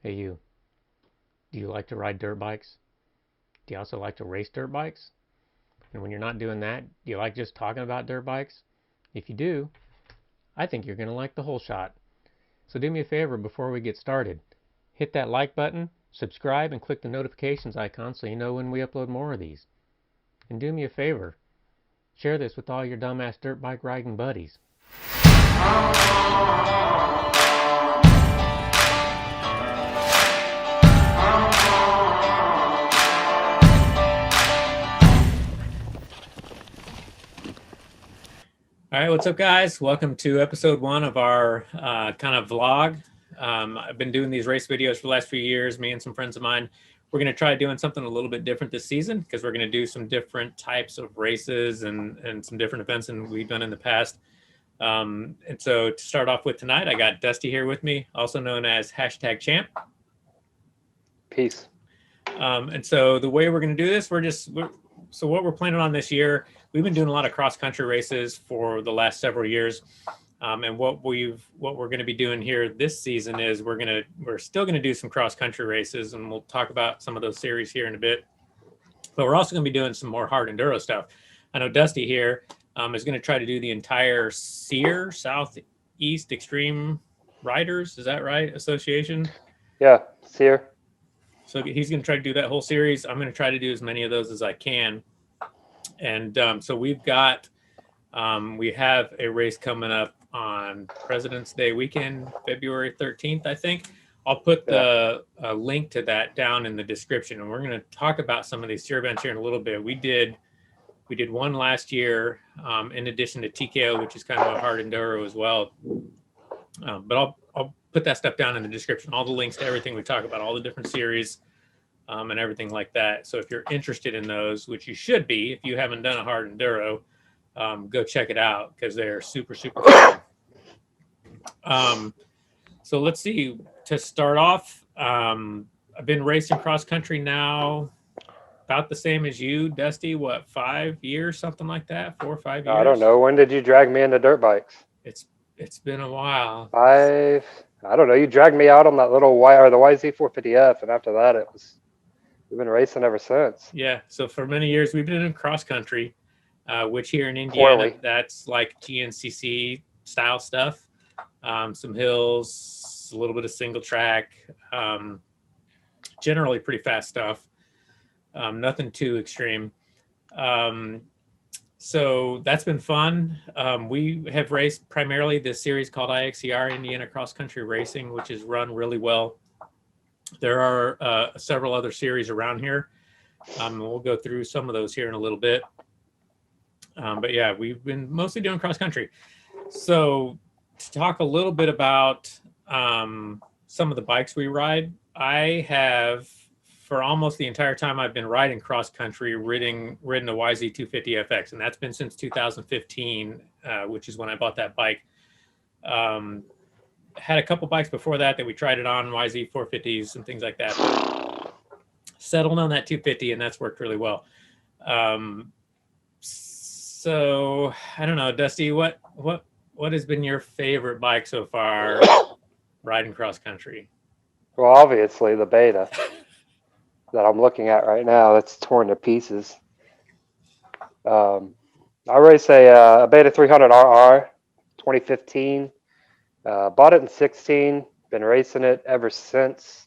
Hey you, do you like to ride dirt bikes? Do you also like to race dirt bikes? And when you're not doing that, do you like just talking about dirt bikes? If you do, I think you're going to like the whole shot. So do me a favor before we get started. Hit that like button, subscribe, and click the notifications icon so you know when we upload more of these. And do me a favor, share this with all your dumbass dirt bike riding buddies. All right, what's up, guys? Welcome to episode 1 of our kind of vlog. I've been doing these race videos for the last few years, me and some friends of mine. We're going to try doing something a little bit different this season because we're going to do some different types of races and some different events than we've done in the past. And so to start off with tonight, I got Dusty here with me, also known as #champ. Peace. And so the way we're going to do this, so what we're planning on this year, we've been doing a lot of cross country races for the last several years. And what we're going to be doing here this season is we're still going to do some cross country races, and we'll talk about some of those series here in a bit. But we're also going to be doing some more hard enduro stuff. I know Dusty here is going to try to do the entire SEER, Southeast Extreme Riders, is that right? Association? Yeah, SEER. So he's going to try to do that whole series. I'm going to try to do as many of those as I can. And so we have a race coming up on President's Day weekend, February 13th, I think. I'll put the link to that down in the description. And we're going to talk about some of these SEER events here in a little bit. We did one last year, in addition to TKO, which is kind of a hard enduro as well. But I'll put that stuff down in the description, all the links to everything we talk about, all the different series, and everything like that. So if you're interested in those, which you should be, if you haven't done a hard enduro, go check it out because they're super, super fun. So let's see, to start off, I've been racing cross country now about the same as you, Dusty. What, 5 years, something like that? 4 or 5 years? I don't know. When did you drag me into dirt bikes? It's been a while. I don't know. You dragged me out on that little the YZ450F, and after that, we've been racing ever since. Yeah. So for many years, we've been in cross country, which here in Indiana, that's like GNCC style stuff. Some hills, a little bit of single track, generally pretty fast stuff. Nothing too extreme. So that's been fun. We have raced primarily this series called IXCR, Indiana Cross Country Racing, which is run really well. There are several other series around here. We'll go through some of those here in a little bit. But yeah, we've been mostly doing cross country. So to talk a little bit about some of the bikes we ride, I have, for almost the entire time I've been riding cross country, ridden a YZ250FX, and that's been since 2015, which is when I bought that bike. Had a couple bikes before that we tried it on, YZ450s and things like that. But settled on that 250, and that's worked really well. So I don't know, Dusty, what has been your favorite bike so far riding cross country? Well, obviously the Beta that I'm looking at right now, that's torn to pieces. I race a Beta 300RR 2015. Bought it in 16. Been racing it ever since.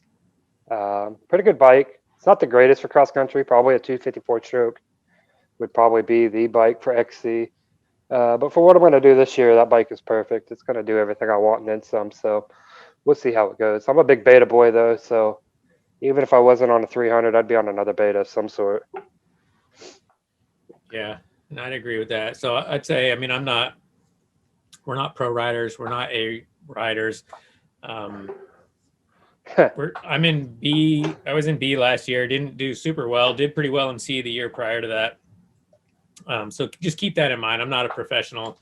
Pretty good bike. It's not the greatest for cross country. Probably a 254 stroke would probably be the bike for XC. But for what I'm going to do this year, that bike is perfect. It's going to do everything I want and then some. So we'll see how it goes. I'm a big Beta boy, though. So even if I wasn't on a 300, I'd be on another Beta of some sort. Yeah, and I'd agree with that. So I'd say, I mean, we're not pro riders. We're not A riders. I'm in B. I was in B last year. Didn't do super well. Did pretty well in C the year prior to that. So just keep that in mind. I'm not a professional.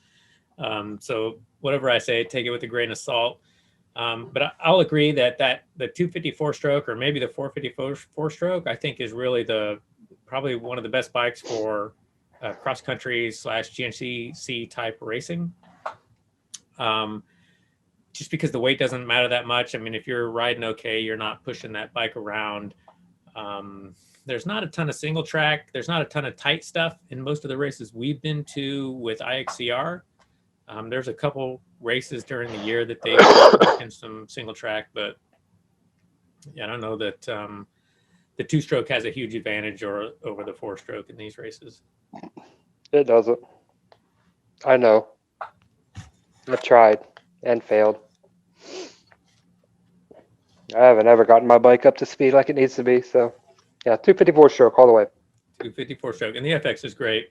So whatever I say, take it with a grain of salt. But I'll agree that the 254 stroke, or maybe the 454 stroke, I think is really probably one of the best bikes for cross country / GNCC type racing. just because the weight doesn't matter that much. I mean, if you're riding okay, you're not pushing that bike around. There's not a ton of single track. There's not a ton of tight stuff in most of the races we've been to with IXCR. There's a couple races during the year that they've in some single track, but yeah, I don't know that the two-stroke has a huge advantage over the four-stroke in these races. It doesn't. I know. I've tried and failed. I haven't ever gotten my bike up to speed like it needs to be. So, yeah, 254 stroke all the way. 254 stroke, and the FX is great.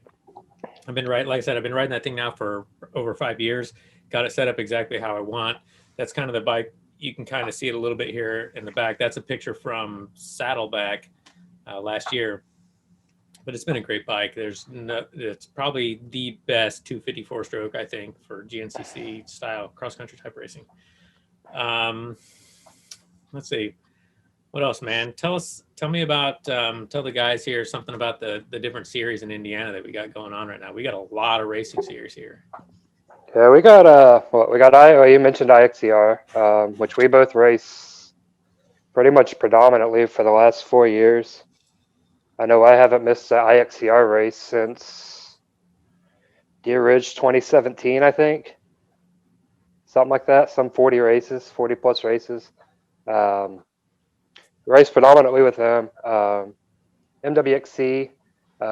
I've been like I said, I've been riding that thing now for over 5 years. Got it set up exactly how I want. That's kind of the bike. You can kind of see it a little bit here in the back. That's a picture from Saddleback last year. But it's been a great bike. It's probably the best 254 stroke, I think, for GNCC style cross-country type racing. Let's see. What else, man? Tell me about, tell the guys here something about the different series in Indiana that we got going on right now. We got a lot of racing series here. Yeah, we got you mentioned IXCR, which we both race pretty much predominantly for the last 4 years. I know I haven't missed an IXCR race since Deer Ridge 2017, I think. Something like that, some 40 plus races. Race predominantly with them. MWXC,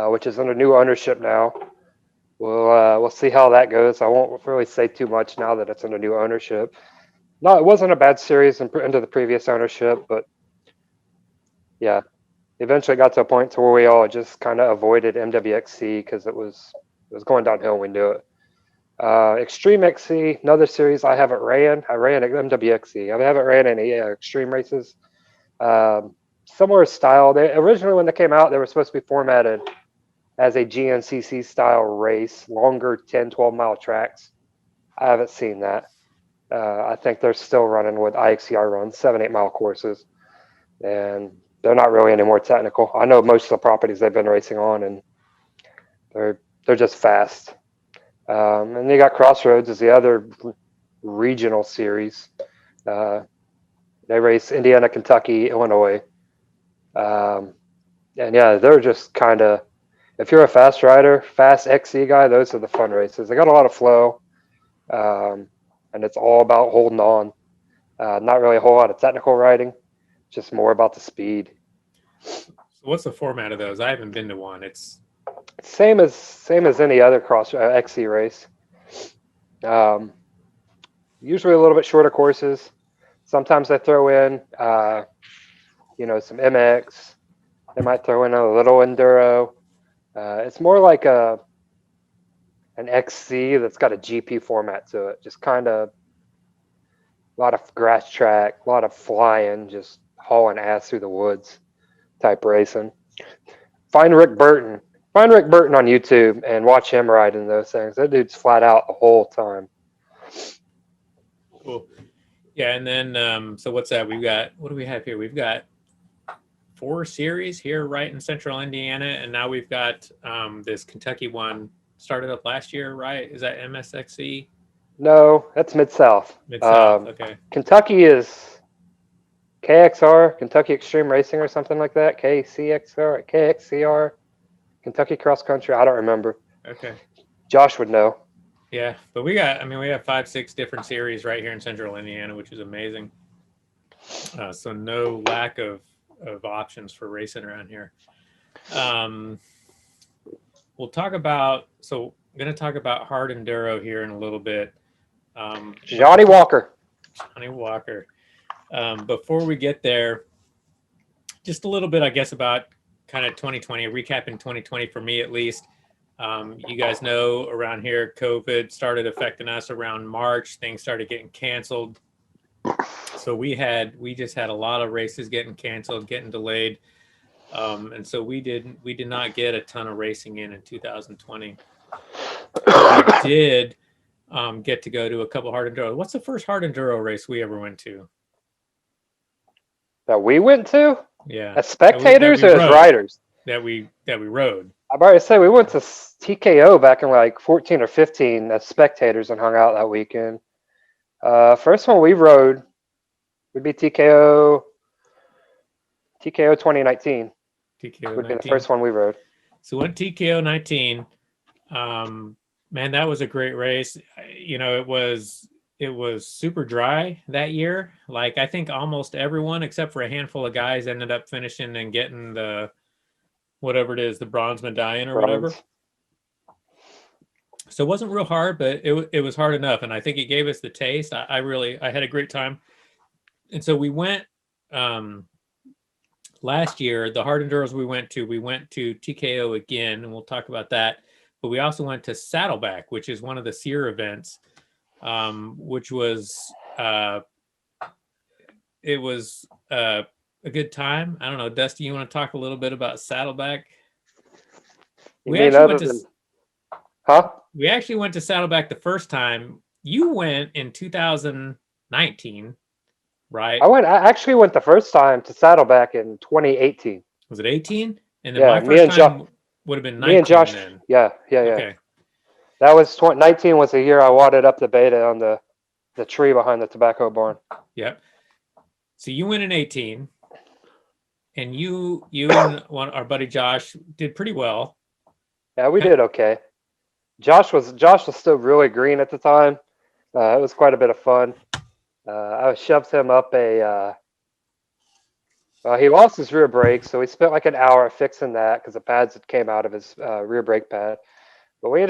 which is under new ownership now. We'll see how that goes. I won't really say too much now that it's under new ownership. No, it wasn't a bad series under the previous ownership, but yeah, eventually got to a point to where we all just kind of avoided MWXC because it was going downhill and we knew it. Extreme XC, another series I haven't ran. I ran at MWXC. I haven't ran any extreme races. Similar style. They originally, when they came out, they were supposed to be formatted as a GNCC style race, longer 10, 12-mile tracks. I haven't seen that. I think they're still running with IXCR runs, 7, 8-mile courses, and they're not really any more technical. I know most of the properties they've been racing on, and they're just fast. And you got Crossroads as the other regional series. They race Indiana, Kentucky, Illinois. And yeah, they're just kind of, if you're a fast rider, fast XC guy, those are the fun races. They got a lot of flow, and it's all about holding on. Not really a whole lot of technical riding, just more about the speed. So what's the format of those? I haven't been to one. It's same as any other cross XC race. Usually a little bit shorter courses. Sometimes they throw in, some MX. They might throw in a little enduro. It's more like an XC that's got a GP format to it. Just kind of a lot of grass track, a lot of flying, just hauling ass through the woods type racing. Find Rick Burton on YouTube and watch him ride in those things. That dude's flat out the whole time. Cool. Yeah, and then so what's that? What do we have here? We've got 4 series here right in central Indiana, and now we've got this Kentucky one started up last year, right? Is that MSXC? No, that's Mid-South. Mid-South, okay. Kentucky is KXR, Kentucky Extreme Racing or something like that. KXCR, Kentucky Cross Country. I don't remember. Okay. Josh would know. Yeah, but we have 5, 6 different series right here in central Indiana, which is amazing. So no lack of options for racing around here. We'll talk about, so I'm going to talk about hard enduro here in a little bit. Johnny Walker. Before we get there, just a little bit, I guess, about kind of 2020, recapping 2020 for me at least. You guys know around here, COVID started affecting us around March. Things started getting canceled. So we just had a lot of races getting canceled, getting delayed. And so we did not get a ton of racing in 2020. We did get to go to a couple hard enduro. What's the first hard enduro race we ever went to? That we went to? Yeah. As spectators or as riders? That we rode. I'm about to say we went to TKO back in like 14 or 15 as spectators and hung out that weekend. First one we rode would be TKO 2019 TKO would be the 19. first one we rode. So went TKO 19. Man, that was a great race. You know, it was super dry that year. Like I think almost everyone except for a handful of guys ended up finishing and getting the whatever it is, the bronze medallion or whatever. Bronze. So it wasn't real hard, but it was hard enough, and I think it gave us the taste. I had a great time, and so we went last year. The hard enduros we went to TKO again, and we'll talk about that. But we also went to Saddleback, which is one of the SEER events, which was it was a good time. I don't know, Dusty, you want to talk a little bit about Saddleback? We actually went to Saddleback the first time. You went in 2019, right? I actually went the first time to Saddleback in 2018. Was it 18? And then Yeah, my first time would have been 19 me and Josh, then. Yeah. Okay. That was 19 was the year I wadded up the beta on the tree behind the tobacco barn. Yep. So you went in 18, and you and our buddy Josh did pretty well. Yeah, we did okay. Josh was still really green at the time. It was quite a bit of fun. I shoved him up he lost his rear brake, so we spent like an hour fixing that because the pads had came out of his rear brake pad. But he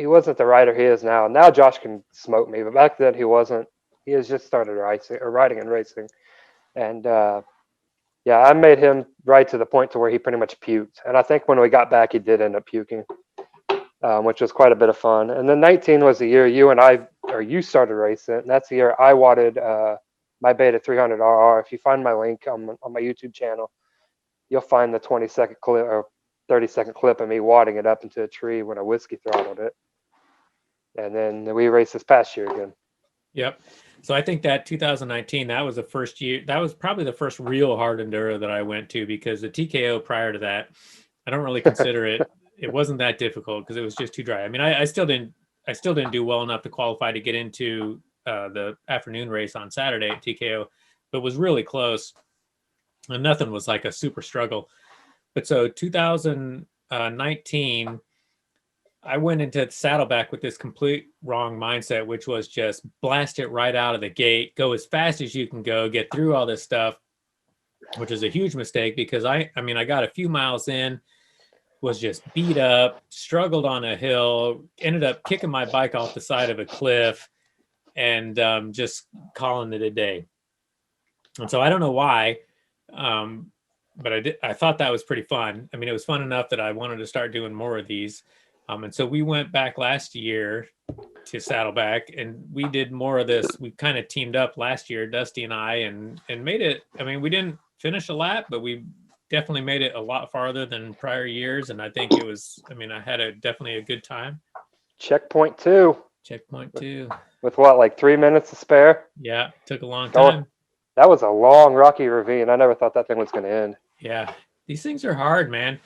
wasn't the rider he is now. Now Josh can smoke me, but back then he wasn't. He has just started riding and racing. And yeah, I made him ride to the point to where he pretty much puked. And I think when we got back, he did end up puking, which was quite a bit of fun. And then 19 was the year you started racing. And that's the year I wadded my Beta 300RR. If you find my link on my YouTube channel, you'll find the 20-second clip or 30-second clip of me wadding it up into a tree when I whiskey throttled it. And then we raced this past year again. Yep. So I think that 2019, that was the first year. That was probably the first real hard enduro that I went to, because the TKO prior to that, I don't really consider it. It wasn't that difficult because it was just too dry. I mean, I still didn't do well enough to qualify to get into the afternoon race on Saturday at TKO, but was really close, and nothing was like a super struggle. But so 2019, I went into Saddleback with this complete wrong mindset, which was just blast it right out of the gate, go as fast as you can go, get through all this stuff, which is a huge mistake because I got a few miles in, was just beat up, struggled on a hill, ended up kicking my bike off the side of a cliff, and just calling it a day. And so I don't know why, but I thought that was pretty fun. I mean, it was fun enough that I wanted to start doing more of these. And so we went back last year to Saddleback, and we did more of this. We kind of teamed up last year, Dusty and I, and made it. I mean, we didn't finish a lap, but we definitely made it a lot farther than prior years. And I think it was, I mean, I had definitely a good time. Checkpoint 2. With what, like 3 minutes to spare? Yeah, took a long time. That was a long, rocky ravine. I never thought that thing was going to end. Yeah, these things are hard, man.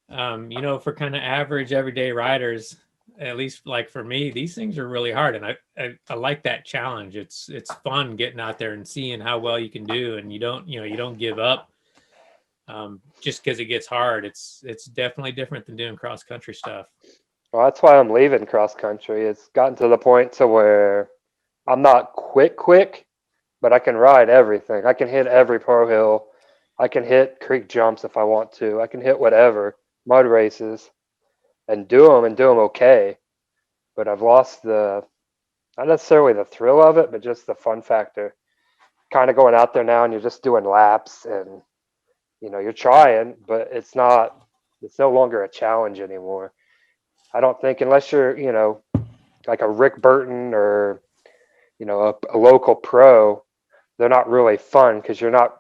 You know, for kind of average, everyday riders, at least like for me, these things are really hard, and I like that challenge. It's fun getting out there and seeing how well you can do, and you don't give up just because it gets hard. It's definitely different than doing cross country stuff. Well, that's why I'm leaving cross country. It's gotten to the point to where I'm not quick, but I can ride everything. I can hit every pro hill. I can hit creek jumps if I want to. I can hit whatever, mud races, and do them okay. But I've lost not necessarily the thrill of it, but just the fun factor. Kind of going out there now and you're just doing laps and, you're trying, but it's no longer a challenge anymore. I don't think, unless you're, like a Rick Burton or, a local pro, they're not really fun because you're not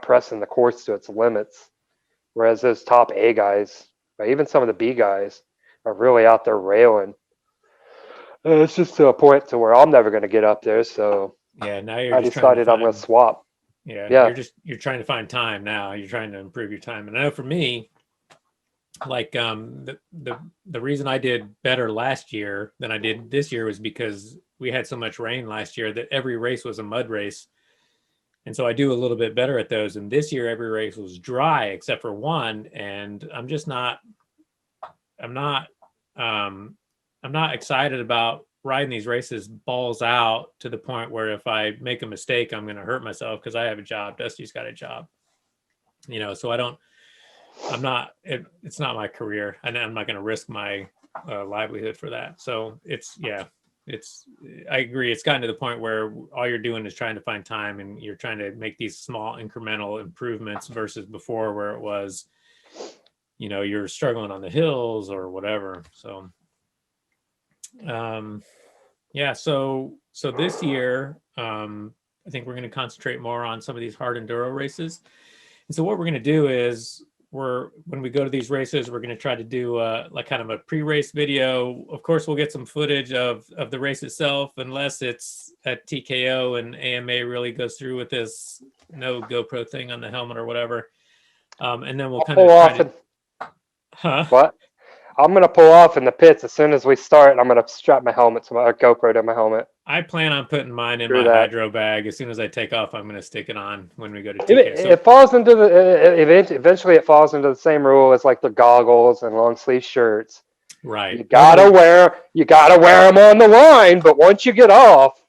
pressing the course to its limits. Whereas those top A guys, or even some of the B guys, are really out there railing. And it's just to a point to where I'm never going to get up there. So yeah, now I decided I'm going to swap. Yeah. You're trying to find time now. You're trying to improve your time. And I know for me, like the reason I did better last year than I did this year was because we had so much rain last year that every race was a mud race. And so I do a little bit better at those. And this year every race was dry except for one. And I'm just not I'm not I'm not excited about riding these races balls out to the point where if I make a mistake, I'm going to hurt myself because I have a job. Dusty's got a job, so it's not my career, and I'm not going to risk my livelihood for that. So I agree. It's gotten to the point where all you're doing is trying to find time and you're trying to make these small incremental improvements versus before where it was, you're struggling on the hills or whatever. So, yeah. So this year, I think we're going to concentrate more on some of these hard enduro races. And so what we're going to do is when we go to these races, we're going to try to do like kind of a pre-race video. Of course, we'll get some footage of the race itself, unless it's at TKO and AMA really goes through with this no GoPro thing on the helmet or whatever. And then we'll kind of try to... Huh? What? I'm going to pull off in the pits as soon as we start. I'm going to strap my helmet to my GoPro to my helmet. I plan on putting mine in my hydro bag. As soon as I take off, I'm going to stick it on when we go to TK. It falls into eventually it falls into the same rule as like the goggles and long sleeve shirts. Right. You gotta wear them on the line, but once you get off,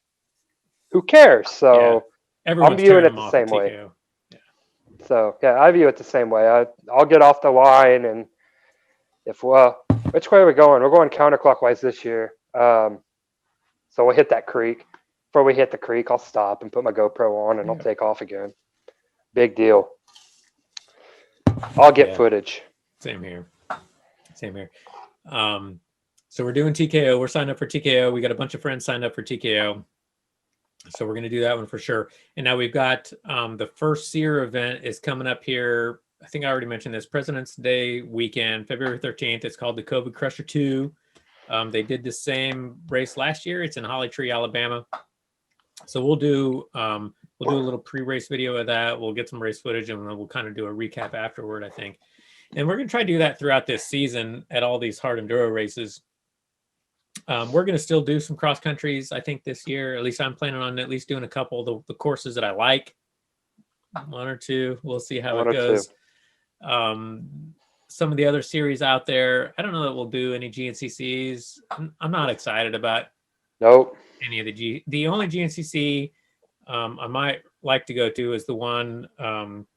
who cares? So I'm viewing it the same way. Yeah. So yeah, I view it the same way. I'll get off the line, and which way are we going? We're going counterclockwise this year. So we'll hit that creek. Before we hit the creek, I'll stop and put my GoPro on, and I'll take off again. Big deal. I'll get footage. Same here. So we're doing TKO. We're signed up for TKO. We got a bunch of friends signed up for TKO. So we're going to do that one for sure. And now we've got the first SEER event is coming up here. I think I already mentioned this, President's Day weekend, February 13th. It's called the COVID Crusher 2. They did the same race last year. It's in Holly Tree, Alabama. So we'll do a little pre-race video of that. We'll get some race footage, and then we'll kind of do a recap afterward, I think. And we're going to try to do that throughout this season at all these hard enduro races. We're going to still do some cross countries, I think, this year. At least I'm planning on at least doing a couple of the courses that I like. One or two. We'll see how it goes. Some of the other series out there, I don't know that we'll do any GNCCs. I'm not excited about any of the only GNCC I might like to go to is the one,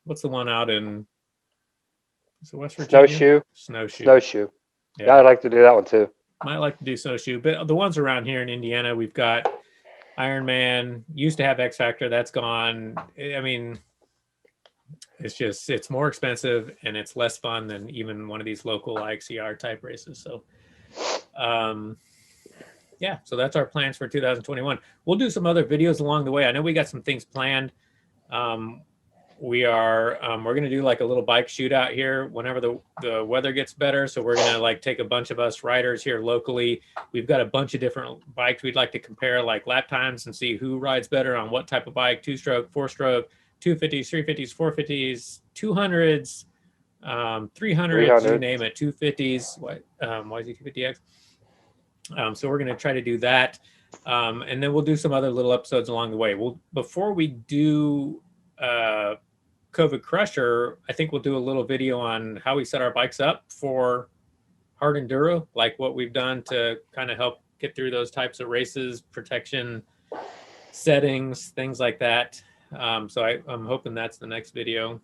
what's the one out in West Virginia? Snowshoe. Yeah, I'd like to do that one too. Might like to do Snowshoe, but the ones around here in Indiana, we've got Ironman, used to have X Factor, that's gone. I mean, it's more expensive and it's less fun than even one of these local IXCR type races. So, yeah, so that's our plans for 2021. We'll do some other videos along the way. I know we got some things planned. We're going to do like a little bike shootout here whenever the weather gets better. So we're going to like take a bunch of us riders here locally. We've got a bunch of different bikes. We'd like to compare like lap times and see who rides better on what type of bike, 2-stroke, 4-stroke, 250s, 350s, 450s, 200s, 300s, you name it, 250s, YZ250X. So we're going to try to do that. And then we'll do some other little episodes along the way. Before we do COVID Crusher, I think we'll do a little video on how we set our bikes up for hard enduro, like what we've done to kind of help get through those types of races, protection settings, things like that. So I'm hoping that's the next video.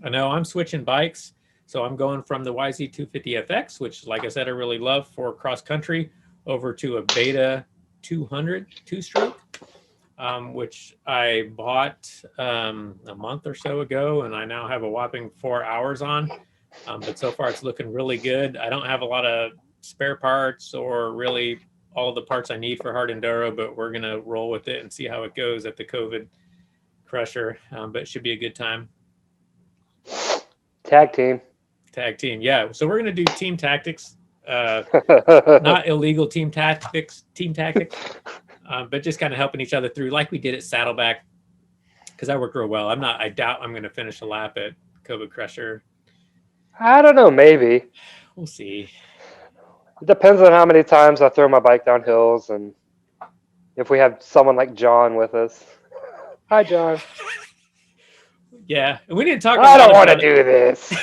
I know I'm switching bikes. So I'm going from the YZ250FX, which, like I said, I really love for cross country, over to a Beta 200 2-stroke, which I bought a month or so ago, and I now have a whopping 4 hours on. But so far, it's looking really good. I don't have a lot of spare parts or really all the parts I need for hard enduro, but we're going to roll with it and see how it goes at the COVID Crusher. But it should be a good time. Tag team, yeah. So we're going to do team tactics, not illegal team tactics, but just kind of helping each other through, like we did at Saddleback, because that worked real well. I doubt I'm going to finish a lap at COVID Crusher. I don't know, maybe. We'll see. It depends on how many times I throw my bike down hills and if we have someone like John with us. Hi, John. Yeah, and we didn't talk a I lot don't want to about do this.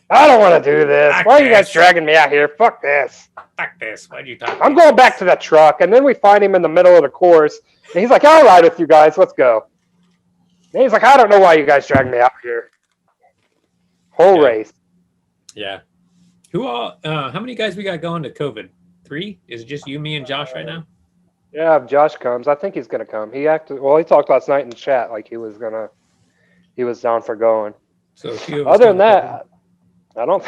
I don't want to do this. Fuck Why are you guys this. dragging me out here? Fuck this. Fuck this. Why'd you talk? I'm going back to the truck. And then we find him in the middle of the course. And he's like, I'll ride with you guys. Let's go. And he's like, I don't know why you guys dragged me out here. Whole Yeah. race. Yeah. Who all? How many guys we got going to COVID? 3? Is it just you, me, and Josh right now? Yeah, if Josh comes, I think he's gonna come. He talked last night in the chat like he was down for going. So a few of us. Other than that, I don't.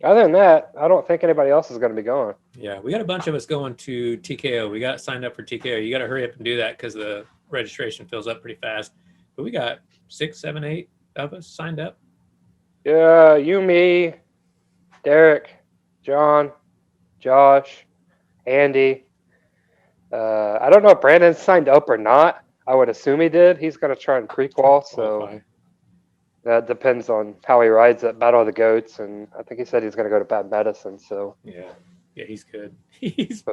Other than that, I don't think anybody else is gonna be going. Yeah, we got a bunch of us going to TKO. We got signed up for TKO. You got to hurry up and do that because the registration fills up pretty fast. But we got 6, 7, 8 of us signed up. Yeah, you, me, Derek, John, Josh, Andy. I don't know if Brandon signed up or not. I would assume he did. He's going to try and pre-qual, so that depends on how he rides at Battle of the Goats. And I think he said he's going to go to Bad Medicine. So yeah, he's good. He's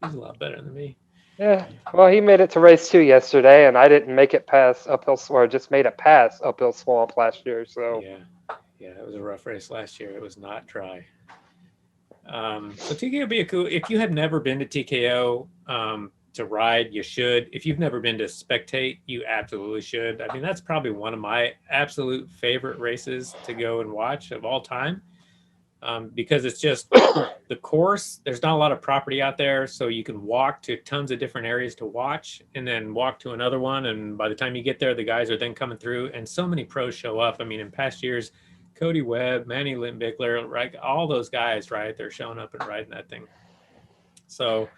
a lot better than me. Yeah, well, he made it to race 2 yesterday, and I didn't make it past Uphill Swamp. Just made it past Uphill Swamp last year. So yeah, it was a rough race last year. It was not dry. So TKO would be a cool. If you have never been to TKO to ride, you should. If you've never been to spectate, you absolutely should. I mean, that's probably one of my absolute favorite races to go and watch of all time. Because it's just the course. There's not a lot of property out there, so you can walk to tons of different areas to watch and then walk to another one. And by the time you get there, the guys are then coming through, and so many pros show up. I mean, in past years, Cody Webb, Manny Lindbickler, right? All those guys, right? They're showing up and riding that thing. So,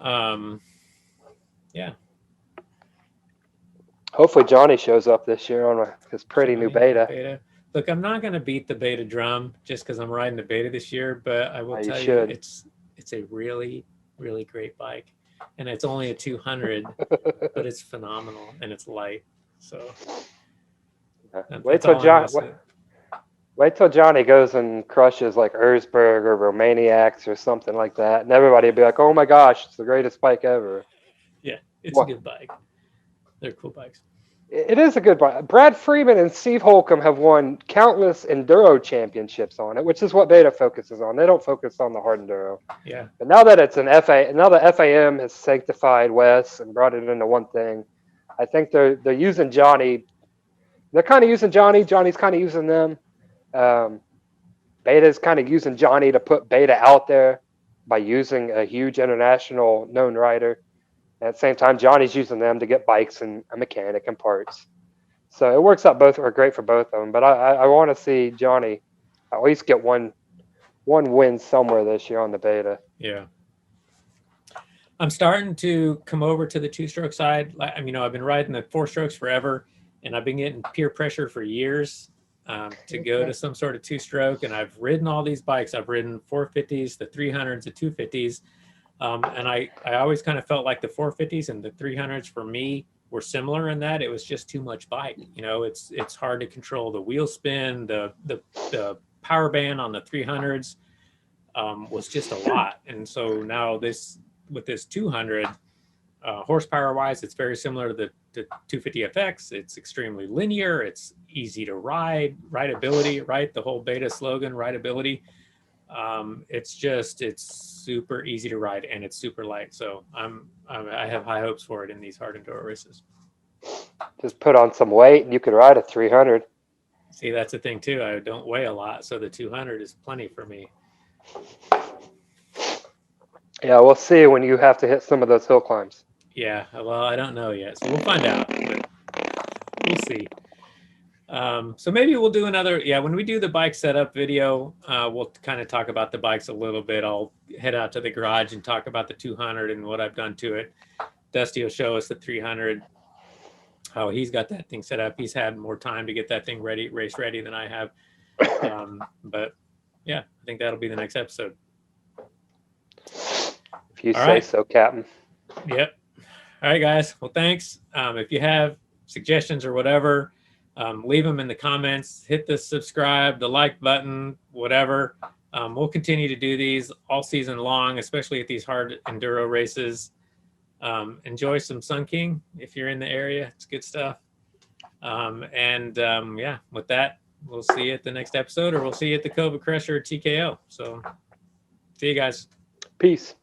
yeah. Hopefully Johnny shows up this year on his pretty new beta. Look, I'm not going to beat the beta drum just because I'm riding the beta this year, but I will tell you, it's a really, really great bike, and it's only a 200, but it's phenomenal and it's light. So wait till Johnny goes and crushes like Erzberg or Romaniacs or something like that, and everybody will be like, "Oh my gosh, it's the greatest bike ever." Yeah, it's a good bike. They're cool bikes. It is a good bike. Brad Freeman and Steve Holcomb have won countless enduro championships on it, which is what beta focuses on. They don't focus on the hard enduro. Yeah. But now that it's now the FAM has sanctified Wes and brought it into one thing, I think they're using Johnny. They're kind of using Johnny. Johnny's kind of using them. Beta's kind of using Johnny to put beta out there by using a huge international known rider. At the same time, Johnny's using them to get bikes and a mechanic and parts. So it works out both are great for both of them. But I want to see Johnny at least get one win somewhere this year on the beta. Yeah. I'm starting to come over to the 2-stroke side. I've been riding the 4-strokes forever, and I've been getting peer pressure for years to go to some sort of 2-stroke. And I've ridden all these bikes. I've ridden 450s, the 300s, the 250s. And I always kind of felt like the 450s and the 300s for me were similar in that it was just too much bike. It's hard to control the wheel spin, the power band on the 300s was just a lot. And so now with this 200 horsepower wise, it's very similar to the 250FX. It's extremely linear. It's easy to ride, rideability, right? The whole beta slogan, rideability. It's super easy to ride and it's super light. So I have high hopes for it in these hard enduro races. Just put on some weight and you could ride a 300. See, that's the thing too. I don't weigh a lot, so the 200 is plenty for me. Yeah, we'll see when you have to hit some of those hill climbs. Yeah, well, I don't know yet, so we'll find out. But we'll see. So maybe we'll do another, when we do the bike setup video, we'll kind of talk about the bikes a little bit. I'll head out to the garage and talk about the 200 and what I've done to it. Dusty will show us the 300, how he's got that thing set up. He's had more time to get that thing ready, race ready than I have. But yeah, I think that'll be the next episode. If you say so, Captain. Yep. All right, guys. Well, thanks. If you have suggestions or whatever, leave them in the comments, hit the subscribe, the like button, whatever. We'll continue to do these all season long, especially at these hard enduro races. Enjoy some Sun King if you're in the area. It's good stuff. Yeah, with that, we'll see you at the next episode, or we'll see you at the Cobra Crusher TKO. So see you guys. Peace.